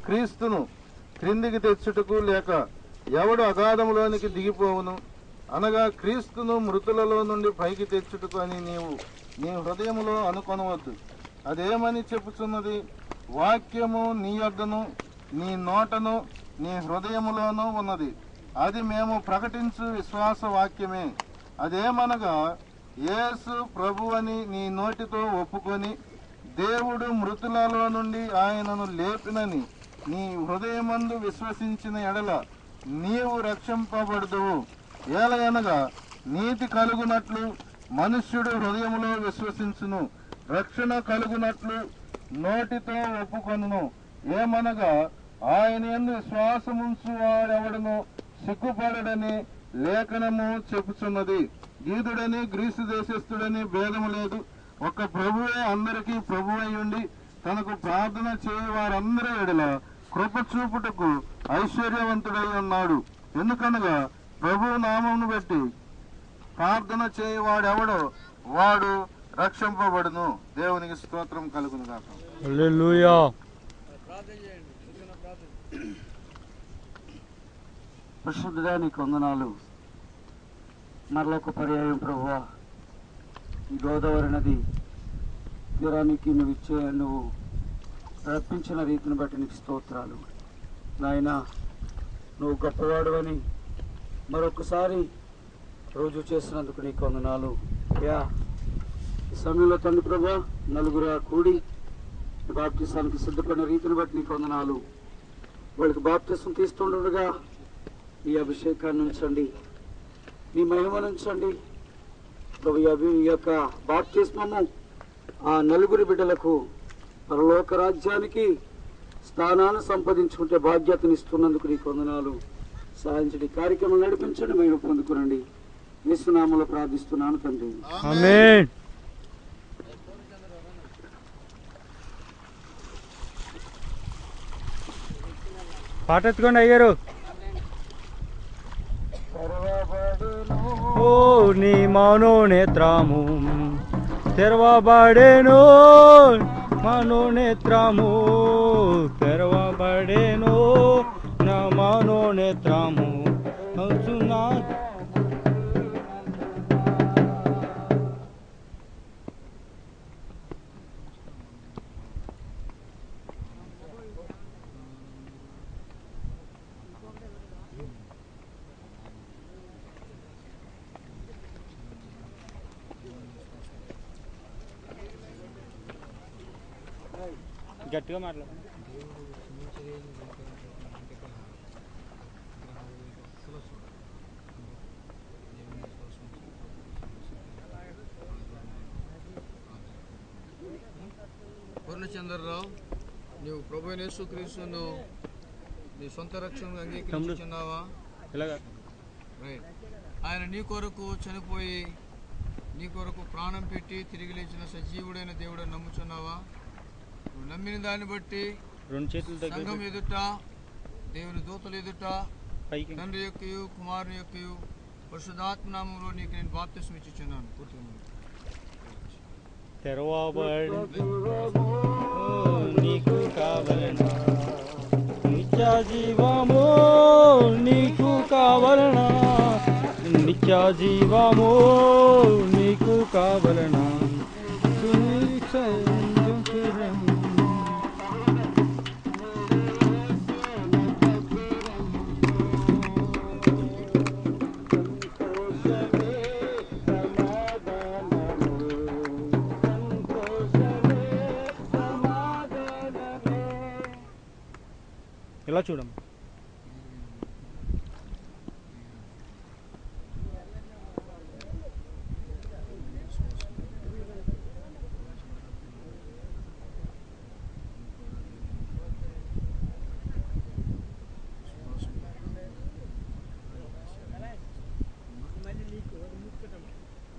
క్రీస్తును క్రిందికి తెచ్చుటకు లేక ఎవడు అగాధములోనికి దిగిపోవును అనగా క్రీస్తును మృతులలో నుండి పైకి తెచ్చుటకు అని నీవు నీ హృదయములో అనుకొనవద్దు. అదేమని చెప్పుచున్నది? వాక్యము నీ యొద్దను నీ నోటను నీ హృదయములోనూ ఉన్నది, అది మేము ప్రకటించు విశ్వాస వాక్యమే. అదేమనగా యేసు ప్రభువని నీ నోటితో ఒప్పుకొని దేవుడు మృతులలో నుండి ఆయనను లేపినని నీ హృదయమందు విశ్వసించిన ఎడల నీవు రక్షింపబడుదువు. ఏలయనగా నీతి కలుగునట్లు మనుష్యుడు హృదయములో విశ్వసించును, రక్షణ కలుగునట్లు నోటితో ఒప్పుకొనును. ఏమనగా ఆయన యందు విశ్వాసముంచు వాడెవడను సిగ్గుపడడని లేఖనము చెప్పుచున్నది. యూదుడని గ్రీసు దేశస్థుడని భేదము లేదు, ఒక ప్రభువే అందరికీ ప్రభువై ఉండి తనకు ప్రార్థన చేయ వారందరి ఎడల కృప చూపుటకు ఐశ్వర్యవంతుడై ఉన్నాడు. ఎందుకనగా ప్రభు నామమును బట్టి ప్రార్థన చేయవాడెవడో వాడు రక్షింపబడును. దేవునికి స్తోత్రం కలుగును గాక. హల్లెలూయా. పరిశుద్ధుడా నీకు వందనాలు. మరొక పర్యాయం ప్రభువా, ఈ గోదావరి నది తీరానికి నువ్వు రప్పించిన రీతిని బట్టి నీకు స్తోత్రాలు. నాయన నువ్వు గొప్పవాడు మరొకసారి రోజు చేసినందుకు నీకు వందనాలు. యా ఈ సమయంలో తండ్రి ప్రభా నలుగురు కూడి బాప్తిసానికి సిద్ధపడిన రీతిని బట్టి నీకు వందనాలు. వాళ్ళకి బాప్తిసం తీస్తుండగా నీ అభిషేకాన్ని ఉంచండి, నీ మహిమను ఉంచండి ప్రభు. ఈ యొక్క బాప్తిస్మము ఆ నలుగురి బిడ్డలకు పరలోక రాజ్యానికి స్థానాన్ని సంపాదించుకుంటే బాధ్యతనిస్తున్నందుకు నీకు వందనాలు. సాధించండి, కార్యక్రమం నడిపించండి, మహిమ పొందుకునండి. యేసునామములో ప్రార్థిస్తున్నాను తండ్రి, ఆమేన్. పాట ఎత్తుకోండి అయ్యారు. ఓ నీ మనోనేత్రము తెరవబడెను, మనోనేత్రము తెరవబడెను, నా మనోనేత్రము అవుతున్నా. గట్టిగా మాట్లాడు. పూర్ణచంద్రరావు, నీవు ప్రభువైన యేసుక్రీస్తును నీ సొంత రక్షణను అంగీకరించుచున్నావా? రైట్. ఆయన నీ కొరకు చనిపోయి నీ కొరకు ప్రాణం పెట్టి తిరిగి లేచిన సజీవుడైన దేవుడని నమ్ముచున్నావా? నువ్వు నమ్మిన దాన్ని బట్టి సంఘం ఎదుట, దేవుని దూతల ఎదుట, తండ్రి యొక్కయు కుమారుని యొక్కయు పరిశుద్ధాత్మ నామములో నీకు నేను బాప్తిస్మం ఇచ్చుచున్నాను. పూర్తిగా నీకు కావలనా నిత్య జీవము, నీకు కావలనా నిత్య జీవము, నీకు కావలనా ఇలా చూడము.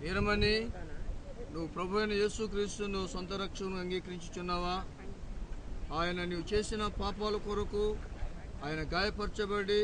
వీరమణి, నువ్వు ప్రభువైన యేసుక్రీస్తును సొంత రక్షణను అంగీకరించుచున్నావా? ఆయన నీవు చేసిన పాపాల కొరకు ఆయన గాయపరచబడి,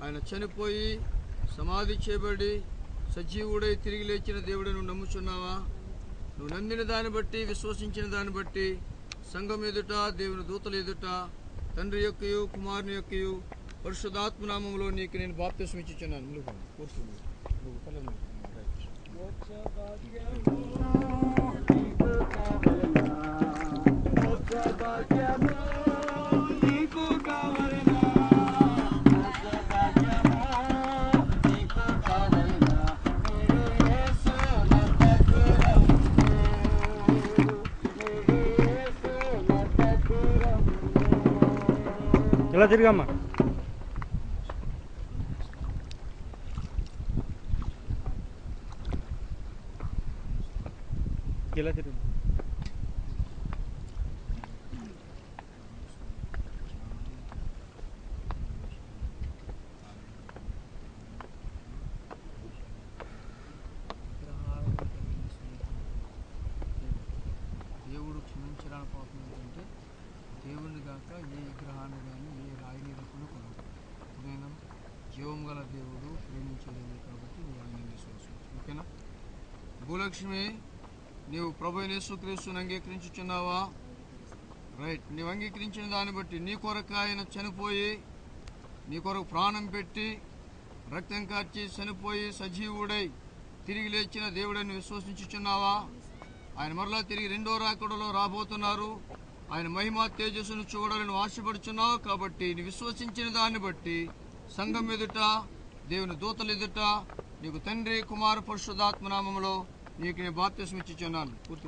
ఆయన చనిపోయి సమాధి చేయబడి సజీవుడై తిరిగి లేచిన దేవుడు నువ్వు నమ్ముచున్నావా? నువ్వు నమ్మిన దాన్ని బట్టి, విశ్వసించిన దాన్ని బట్టి సంఘం ఎదుట, దేవుని దూతల ఎదుట తండ్రి యొక్కయు కుమారుని యొక్కయు పరిశుద్ధాత్మ నామములో నీకు నేను బాప్తిస్మం ఇచ్చుచున్నాను. ఇలా తిరిగమ్మా. ఇలా తిరుగు. దేవుడు క్షమించడానికి పాపం ఏంటంటే దేవుడిని కాక ఏ విగ్రహాన్ని కానీ ఏ రాయిని రూపంలో కొనడు. నేను జీవం గల దేవుడు ప్రేమించే దేవుడు కాబట్టి నువ్వు ఆయన విశ్వాసం. ఓకేనా? భూలక్ష్మి, నీవు ప్రభు యేసుక్రీస్తుని అంగీకరించుచున్నావా? రైట్. నీవు అంగీకరించిన దాన్ని బట్టి నీ కొరకు ఆయన చనిపోయి నీ కొరకు ప్రాణం పెట్టి రక్తం కార్చి చనిపోయి సజీవుడై తిరిగి లేచిన దేవుడని విశ్వసించుచున్నావా? ఆయన మరలా తిరిగి రెండో రాకడలో రాబోతున్నారు. ఆయన మహిమ తేజస్సును చూడాలని ఆశపడుచున్నావు కాబట్టి నీ విశ్వసించిన దాన్ని బట్టి సంఘం ఎదుట దేవుని దూతలు ఎదుట నీకు తండ్రి కుమార పరిశుద్ధాత్మ నామములో నీకు నేను బాప్తిస్మం ఇచ్చుచున్నాను. పూర్తి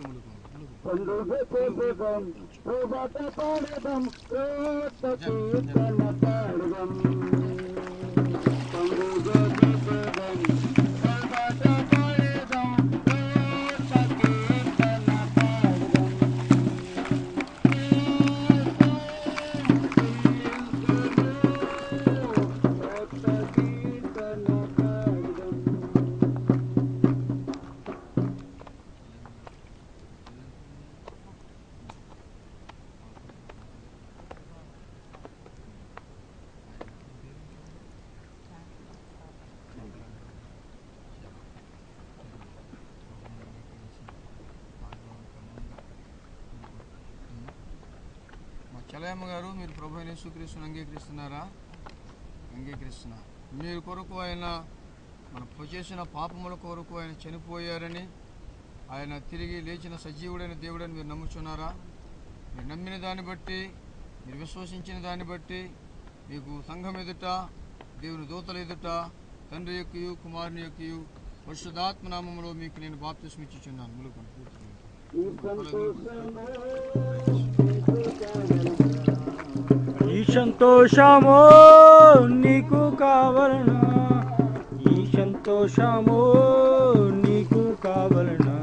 చలయమ్మ గారు, మీరు ప్రభు యేసుక్రీస్తుని అంగీకరిస్తున్నారా? అంగీకరిస్తున్నారు. మీరు కొరకు ఆయన మనం చేసిన పాపముల కొరకు ఆయన చనిపోయారని, ఆయన తిరిగి లేచిన సజీవుడైన దేవుడని మీరు నమ్ముచున్నారా? మీరు నమ్మిన దాన్ని బట్టి, మీరు విశ్వసించిన దాన్ని బట్టి మీకు సంఘం ఎదుట దేవుని దూతల ఎదుట తండ్రి యొక్కయు కుమారుని యొక్కయు పరిశుద్ధాత్మ నామములో మీకు నేను బాప్తిస్మం ఇచ్చుచున్నాను. ఈ సంతోషము నీకు కావలనా? ఈ సంతోషము నీకు కావలనా?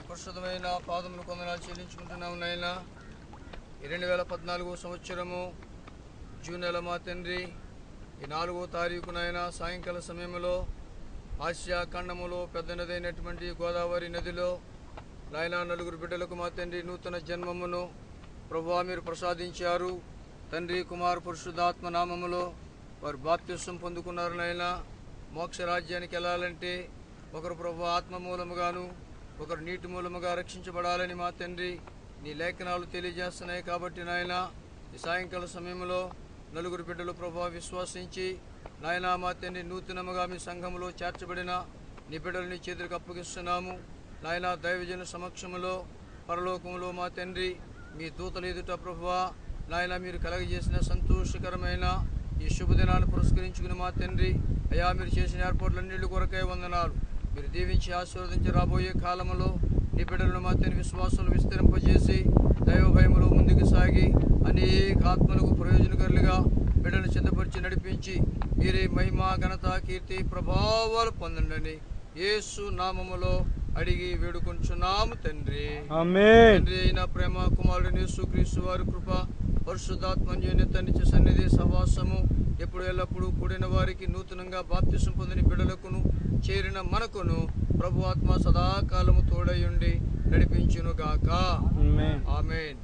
పరిశుద్ధమైన పాదములు కొందనాలు చెల్లించుకుంటున్నాము నాయన. 2014 సంవత్సరము జూన్ నెల మా తండ్రి ఈ 4వ తారీఖు నాయన సాయంకాల సమయంలో ఆసియా ఖండములో పెద్ద నది అయినటువంటి గోదావరి నదిలో నాయన 4 బిడ్డలకు మా తండ్రి నూతన జన్మమును ప్రభువా మీరు ప్రసాదించారు. తండ్రి కుమార పరిశుద్ధాత్మ నామములో వారు బాప్తిస్మం పొందుకున్నారు నాయన. మోక్ష రాజ్యానికి వెళ్ళాలంటే ఒకరు ప్రభు ఆత్మ మూలముగాను ఒకరు నీటి మూలముగా రక్షించబడాలని మా తండ్రి నీ లేఖనాలు తెలియజేస్తున్నాయి. కాబట్టి నాయన ఈ సాయంకాల సమయంలో 4 బిడ్డలు ప్రభు విశ్వసించి నాయన మా తండ్రి నూతనముగా మీ సంఘములో చేర్చబడిన నీ బిడ్డలు నీ చేతులకు అప్పగిస్తున్నాము నాయన. దైవజన సమక్షములో పరలోకములో మా తండ్రి మీ దూతలు ఎదుట ప్రభువా నాయన మీరు కలగజేసిన సంతోషకరమైన ఈ శుభదినాన్ని పురస్కరించుకుని మా తండ్రి అయా మీరు చేసిన ఏర్పాట్లన్నింటి కొరకై వందనాలు. మీరు దీవించి ఆశీర్వదించి రాబోయే కాలంలో నీ బిడ్డలను మా తండ్రి విశ్వాసాలు విస్తరింపజేసి దైవ భయములో ముందుకు సాగి అనేక ఆత్మలకు ప్రయోజనకరులుగా బిడ్డను సిద్ధపరిచి నడిపించి మీరే మహిమ ఘనత కీర్తి ప్రభావాలు పొందండి యేసు నామములో అడిగి వేడుకొంచున్నాము తండ్రి. ఆమేన్. తండ్రి అయిన ప్రేమ కుమారుడు యేసుక్రీస్తు వారి కృప పరిశుద్ధాత్మన్యోన్య తండ్రి సన్నిధి సహవాసము ఎప్పుడు ఎల్లప్పుడు కూడిన వారికి నూతనంగా బాప్తిసం పొందిన బిడ్డలకును చేరిన మనకును ప్రభు ఆత్మ సదాకాలము తోడయుండి నడిపించును గాక. ఆమేన్. ఆమేన్.